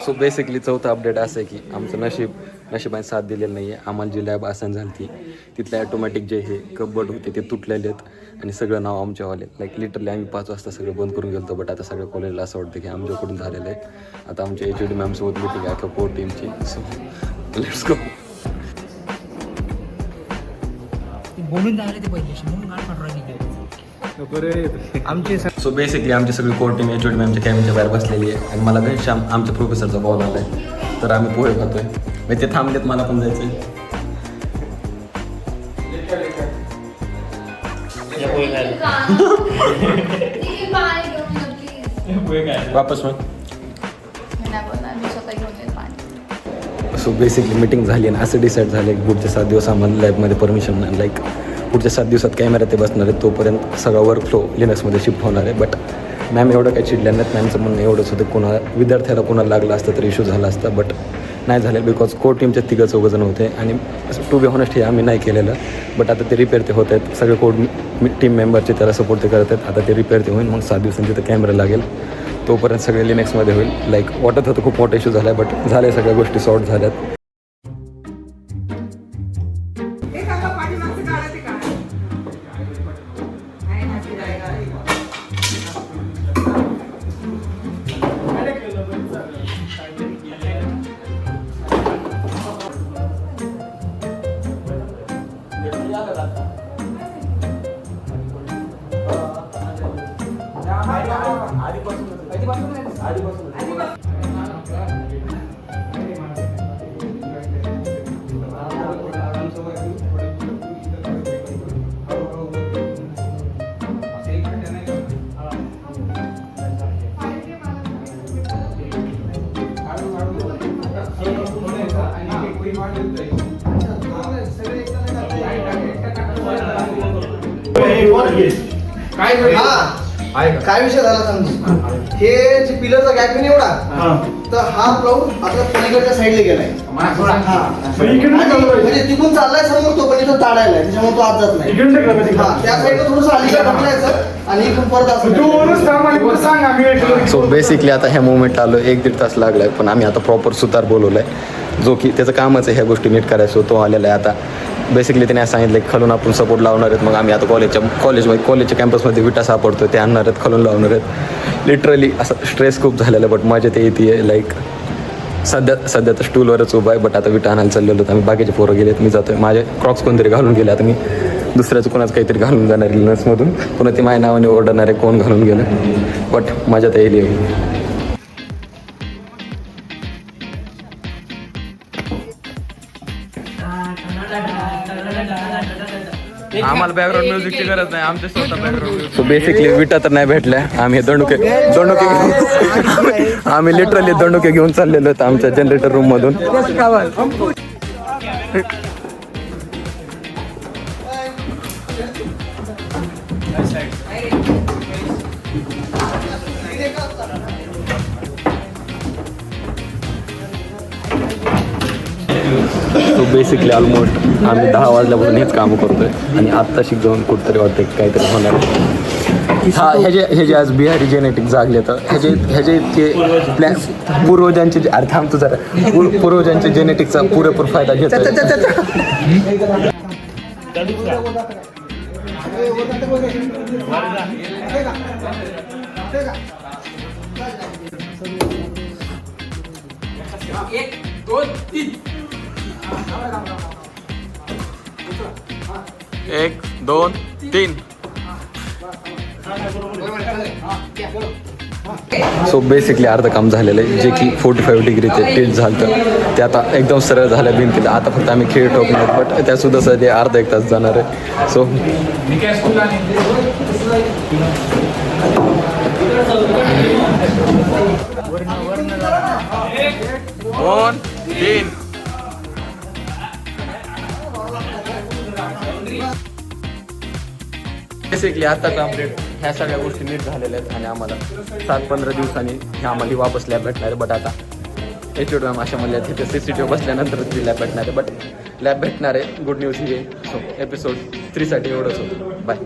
So basically चौथा update असं आहे की आमचं नशिबाने साथ दिलेलं नाही आहे. आम्हाला जी लॅब असाईन झाली ती तिथले ॲटोमॅटिक जे हे कबड होते ते तुटलेले आहेत आणि सगळं नाव आमच्यावाले लाईक लिटरली आम्ही 5 वाजता सगळं बंद करून गेलो. बट आता सगळं कॉलेजला असं वाटतं की आमच्याकडून झालेलं आहे. आता आमच्या HOD मॅमसोबत मीटिंग आहे का कोर टीमची. So let's go. बोलून झाले ते पहिले म्हणून गाड पाठवला सो बेसिकली आमची सगळी कोर टीम HOD मॅमच्या कॅबिनच्या बाहेर बसलेली आहे आणि मला घनश्याम आमच्या प्रोफेसरचा कॉल आला आहे. तर आम्ही पोहे खातोय. मग ते थांबलेत, मला पण जायचं आहे. वापस मग. सो बेसिकली मीटिंग झाली आणि असं डिसाईड झालं की पुढच्या 7 दिवस आम्हाला लॅबमध्ये परमिशन नाही. लाईक पुढच्या 7 दिवसात कॅमेरा ते बसणार आहेत, तोपर्यंत सगळा वर्कफ्लो लिनक्समध्ये शिफ्ट होणार आहे. बट मॅम एवढं काही चिडल्या नाहीत. मॅमचं म्हणणं एवढंच होतं कोणाला विद्यार्थ्याला कोणाला लागलं असतं तर इश्यू झाला असता. बट नाही झालं बिकॉज कोर टीमचे 3-4 होते आणि टू बी ऑनेस्ट हे आम्ही नाही केलेलं. बट आता ते रिपेअर ते होत आहेत. सगळे कोड टीम मेंबरचे त्याला सपोर्ट ते करत आहेत. आता ते रिपेअर ते होईल. मग 7 दिवसांनी तिथं कॅमेरा लागेल. तोपर्यंत सगळे लिनक्समध्ये होईल. लाईक वाटत होतं खूप मोठा इश्यू झाला आहे बट झाले, सगळ्या गोष्टी सॉर्ट झाल्यात. काय विषय झाला समजा, हे जे पिलरचा गॅप आहे एवढा, तर हा ब्लाऊज आता पलीकडच्या साईडला गेलाय. म्हणजे तिकडून चाललाय समोर तो, पण इथं ताडायला आहे, त्याच्यामुळे तो आत जात नाही. त्या साईडला थोडंसं अलीकडे ढकलायचं आणि इथून परत असं. सो बेसिकली आता ह्या मुवमेंट आलो 1-1.5 तास लागलाय. पण आम्ही आता प्रॉपर सुतार बोलवलाय जो की त्याचं कामच आहे ह्या गोष्टी नीट करायचं. तो आलेला आहे. आता बेसिकली त्याने असं सांगितलं की खालून आपण सपोर्ट लावणार आहेत. मग आम्ही आता कॉलेजच्या कॅम्पसमध्ये विटा सापडतो ते आणणार आहेत, खालून लावणार आहेत. लिटरली असं स्ट्रेस खूप झालेला आहे. बट मजा ते येते. लाईक सध्या तर स्टूलवरच उभा आहे. बट आता विटा आणायला चाललेलो होतं आम्ही. बाकीचे पोरं गेलेत, मी जातोय. माझे क्रॉक्स कोणतरी घालून गेले. आता मी दुसऱ्याचं कोणाचं काहीतरी घालून जाणार लिनक्समधून. पुन्हा ती माझ्या नावाने ओरडणार आहे कोण घालून गेलं. बट मजा तर येईल. आम्हाला बॅकग्राऊंड म्युझिकची गरज नाही, आमचे स्वतः बॅकग्राऊंड. सो बेसिकली विटा तर नाही भेटल्या. आम्ही दंडुके आम्ही लिटरली दंडुके घेऊन चाललेलो होतो आमच्या जनरेटर रूम मधून. सो बेसिकली ऑलमोस्ट आम्ही 10 वाजल्यापासून हेच कामं करतोय आणि आत्ता शिकवून कुठतरी वाटतं की काहीतरी होणार. हा हे जे आज बिहारी जेनेटिक जागले तर ह्याचे इतके प्लॅन पूर्वजांचे अर्थ थांबतो जरा पूर्वजांच्या जेनेटिकचा पुरेपूर फायदा घेतो. एक दोन तीन. सो बेसिकली अर्ध काम झालेलं आहे जे की 45 डिग्री ते टिल्ट झालं. ते आता एकदम सरळ झालं भिंतीला. आता फक्त आम्ही खेळ ठोकणार बट त्यासुद्धा सध्या अर्धा 1 तास जाणार आहे. सो 2 3 बेसिकली आता कंप्लीट ह्या सगळ्या गोष्टी नीट झालेल्या आहेत आणि आम्हाला 7-15 दिवसांनी ह्या आम्हाला वापस लॅब भेटणार आहे. बट आता HOD मॅम अशा म्हणल्या तिथे CCTV बसल्यानंतर ती लॅब भेटणार आहे. बट लॅब भेटणार आहे. गुड न्यूज ही आहे. सो एपिसोड 3 साठी एवढंच होतं. बाय.